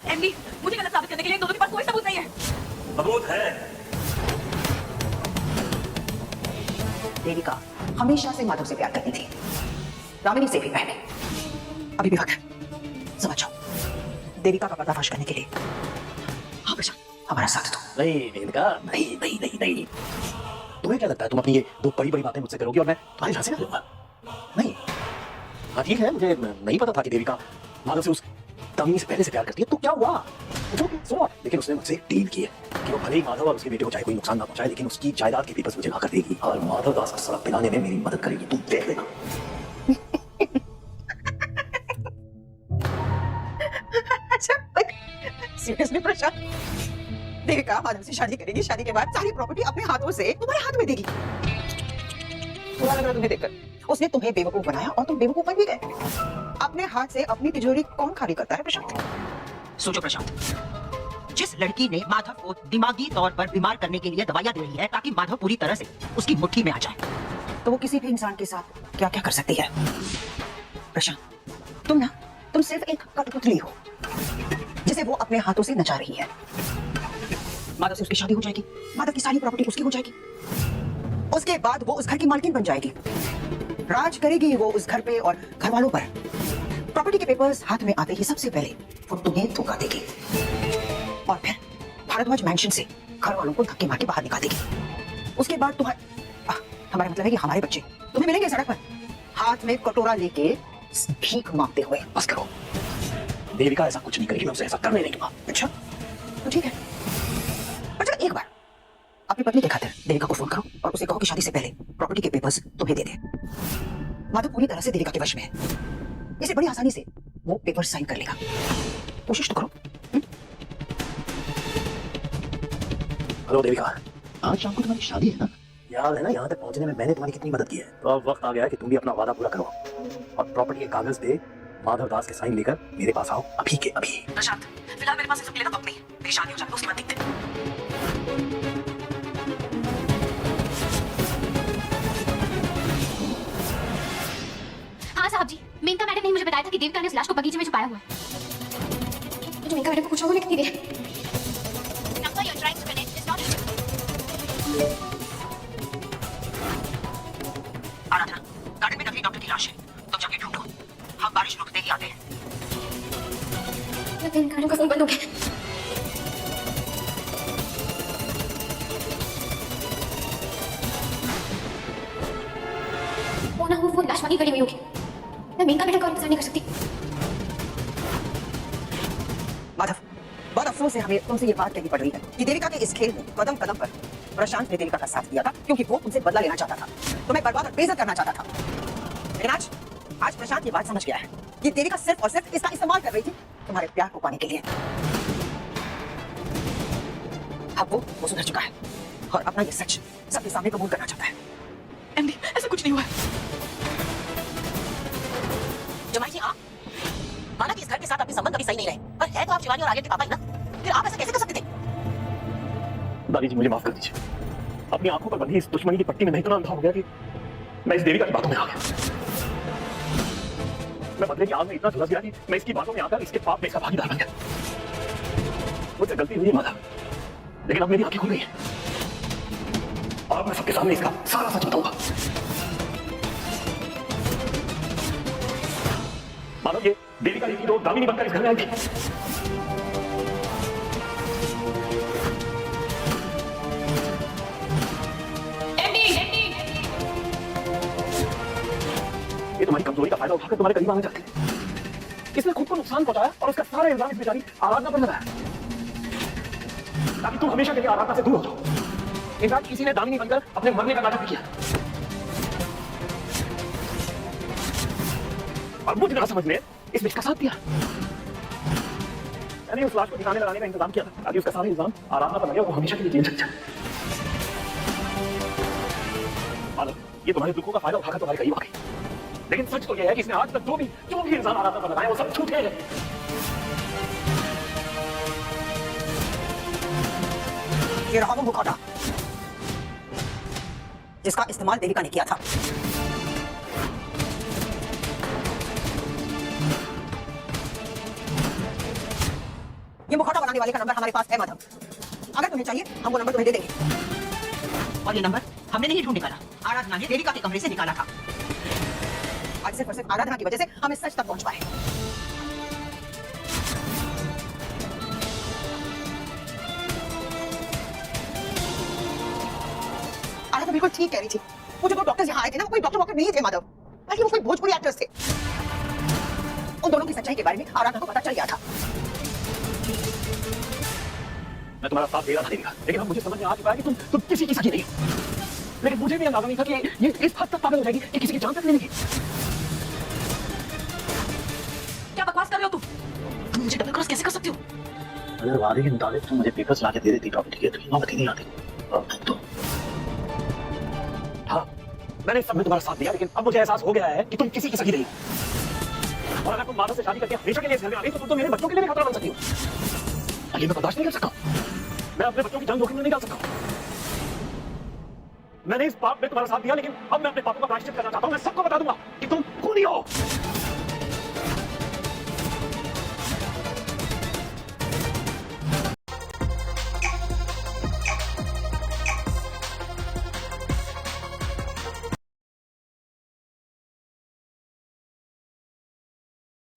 MD, मुझे गलत साबित करने के लिए इन दोनों के पास कोई सबूत नहीं है। सबूत है। देविका हमेशा से माधव से प्यार करती थी, दामिनी से भी पहले। अभी भी वक्त है, समझ जाओ। देविका का पर्दाफाश करने के लिए हाँ प्रशांत, हमारा साथ दो। नहीं देविका, नहीं नहीं नहीं नहीं। तुम्हें क्या लगता है तुम अपनी ये दो बड़ी बड़ी बातें मुझसे करोगी और मैं तुम्हारी झांसी में लूंगा? नहीं। हाँ ठीक है, मुझे नहीं पता था कि देविका माधव से उस दामिनी से पहले से प्यार करती है, तो क्या हुआ? सुनो, लेकिन उसने मुझसे एक डील की है कि वो भले ही माधव और उसके बेटे को चाहे कोई नुकसान ना पहुंचाए, लेकिन उसकी जायदाद के पेपर्स मुझे ला कर देगी और माधव दास को सड़क पिलाने में मेरी मदद करेगी। तुम देख लेना। सीरियसली प्रशांत, देविका माधव से शादी करेगी, शादी के बाद सारी प्रॉपर्टी अपने हाथों से तुम्हारे हाथ में देगी। बुरा लग रहा तुम्हें देखकर? उसने तुम्हें बेवकूफ बनाया और तुम बेवकूफ बन भी गए। अपने हाथ से अपनी तिजोरी कौन खाली करता है प्रशांत? सोचो प्रशांत, जिस लड़की ने माधव को दिमागी तौर पर बीमार करने के लिए दवाइयां दे रही है ताकि माधव पूरी तरह से उसकी मुट्ठी में आ जाए, तो वो किसी भी इंसान के साथ क्या क्या कर सकती है? प्रशांत, तुम सिर्फ एक कठपुतली हो जिसे वो अपने हाथों से नचा रही है। माधव से उसकी शादी हो जाएगी, माधव की सारी प्रॉपर्टी उसकी हो जाएगी, उसके बाद वो उस घर की मालकिन बन जाएगी, राज करेगी वो उस घर पे और घर वालों पर। प्रॉपर्टी के पेपर्स हाथ में आते ही सबसे पहले वो तुम्हें धोखा देगी और फिर भारद्वाज मैंशन से घर वालों को धक्के मार के बाहर निकाल देगी। उसके बाद हमारा मतलब है कि हमारे बच्चे तुम्हें मिलेंगे सड़क पर, हाथ में कटोरा लेके भीख मांगते हुए। बस करो, देविका ऐसा कुछ नहीं करेगी, मैं उसे ऐसा करने नहीं दूंगा। अच्छा तो ठीक है, अच्छा एक बार अपनी पत्नी के खातिर देविका को फोन करो और उसे कहो कि शादी से पहले प्रॉपर्टी के पेपर्स तुम्हें दे दे। माधव पूरी तरह से देविका के वश में है, इसे बड़ी आसानी से वो पेपर साइन कर लेगा। कोशिश तो करो। हेलो देविका, आज शाम को तुम्हारी शादी है ना? याद है ना यहाँ तक पहुंचने में मैंने तुम्हारी कितनी मदद की है? तो अब वक्त आ गया है कि तुम भी अपना वादा पूरा करो और प्रॉपर्टी के कागज पे माधव दास के साइन लेकर मेरे पास आओ, अभी के अभी। प्रशांत, फिलहाल मेरे पास ये सब के लिए वक्त नहीं है, मेरी शादी हो जाए तो उसके बाद देखते हैं। हाँ साहब जी, मेनका मैडम ने मुझे बताया था कि देविका ने उस लाश को बगीचे में छुपाया हुआ है। मुझे मेनका मैडम को कुछ लोगों ने कितनी देर आराधना, गार्डन में नकली डॉक्टर की लाश है, तुम जाके ढूंढो, हम बारिश रुकते ही आते हैं। मेनका मैडम का फोन बंद हो गया। वो ना वो लाश वहीं खड़ी हुई होगी, मैं मेनका मैडम का इंतजार नहीं कर सकती। माधव, बहुत अफसोस से हमें तुमसे ये बात कहनी पड़ रही है कि देविका के इस खेल में कदम कदम पर प्रशांत ने देविका का साथ दिया था, क्योंकि वो तुमसे बदला लेना चाहता था, तुम्हें बर्बाद और बेइज्जत करना चाहता था। लेकिन आज प्रशांत ये बात समझ गया है कि देविका सिर्फ और सिर्फ इसका इस्तेमाल कर रही थी तुम्हारे प्यार को पाने के लिए। अब वो सुधर चुका है और अपना ये सच सबके सामने कबूल करना चाहता है। एमडी, ऐसा कुछ नहीं हुआ। जमाई जी, आप माना कि इस घर के साथ आपके संबंध कभी सही नहीं रहे, पर है तो आप शिवानी और आर्यन के पापा ही ना, फिर आप ऐसा कैसे कर सकते थे? दादी जी मुझे माफ कर दीजिए, अपनी आंखों पर बंधी इस दुश्मनी की पट्टी में नहीं इतना अंधा हो गया कि मैं इस देविका की बातों में आ गया। मैं बदले की आग में इतना झुलस गया कि मैं इसकी बातों में आकर इसके पाप में इसका भागीदार बन गया। मुझसे गलती हुई है माधव, लेकिन अब मेरी आंखें खुल गई हैं और मैं सबके सामने इसका सारा सच बताऊंगा। माधव, ये देविका की तो दामिनी बनकर इस घर में आई थी। ये तुम्हारी कमजोरी का फायदा उठाकर तुम्हारे करीब आना चाहती है। इसने खुद को नुकसान पहुंचाया और उसका सारा इल्जाम इस बेचारी आराधना पर लगाया ताकि तुम हमेशा के लिए आराधना से दूर हो जाओ। इनफैक्ट किसी ने दामिनी बनकर अपने मरने का नाटक भी किया और मुझे ना समझ में इस विष का साथ दिया। मैंने उस लाश को ठिकाने लगाने का इंतजाम किया था ताकि उसका सारा इल्जाम आराधना पर लगे और वो हमेशा के लिए जेल चल जाए। ये तुम्हारे दुखों का फायदा उठाकर तुम्हारे करीब आ गई, लेकिन सच तो यह है कि इसने आज तक जो भी इल्जाम आराधना पर लगाए वो सब झूठे हैं। ये रहा वो मुखौटा जिसका इस्तेमाल देविका ने किया था। ये मुखौटा बनाने वाले का नंबर हमारे पास है माधव। अगर तुम्हें चाहिए हम वो नंबर तुम्हें दे देंगे। और ये नंबर हमने नहीं ढूंढ निकाला, आराधना ने देविका के कमरे से निकाला था। आज सिर्फ और सिर्फ आराधना की वजह से हम इस सच तक पहुंच पाए। आराधना बिल्कुल ठीक कह रही थी। वो जो दो डॉक्टर्स यहाँ आए थे ना, वो कोई डॉक्टर वॉक्टर नहीं थे माधव, बल्कि वो कोई भोजपुरी एक्टर्स थे। उन दोनों की सच्चाई के बारे में आराधना को पता चल गया था। मैं तुम्हारा साथ दे रहा था देविका, लेकिन अब मुझे समझ में आ चुका है कि तुम किसी की सगी नहीं हो। लेकिन मुझे भी अंदाजा नहीं था कि ये इस हद तक पागल हो जाएगी कि किसी की जान तक लेने की। क्या बकवास कर रहे हो तुम? तुम मुझे डबल क्रॉस कैसे कर सकते हो? अगर वादे के मुताबिक तुम मुझे पेपर्स लाके दे देती प्रॉपर्टी के, तो ये नौबत ही नहीं आती। तो हाँ, मैंने इस सब में तुम्हारा साथ दिया, लेकिन अब मुझे एहसास हो गया है कि तुम किसी की सगी नहीं हो। और अगर तुम माधव से शादी करके हमेशा के लिए इस घर में आ गई, तो तुम तो मेरे बच्चों के लिए भी खतरा बन सकती हो। और ये मैं बर्दाश्त नहीं कर सकता। मैं अपने बच्चों की जान जोखिम में नहीं डाल सकता। मैंने इस पाप में तुम्हारा साथ दिया, लेकिन अब मैं अपने पापों का प्रायश्चित करना चाहता हूं। मैं सबको बता दूंगा कि तुम खूनी हो।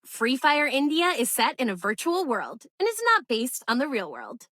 Free Fire India is set in a virtual world and is not based on the real world.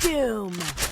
doom.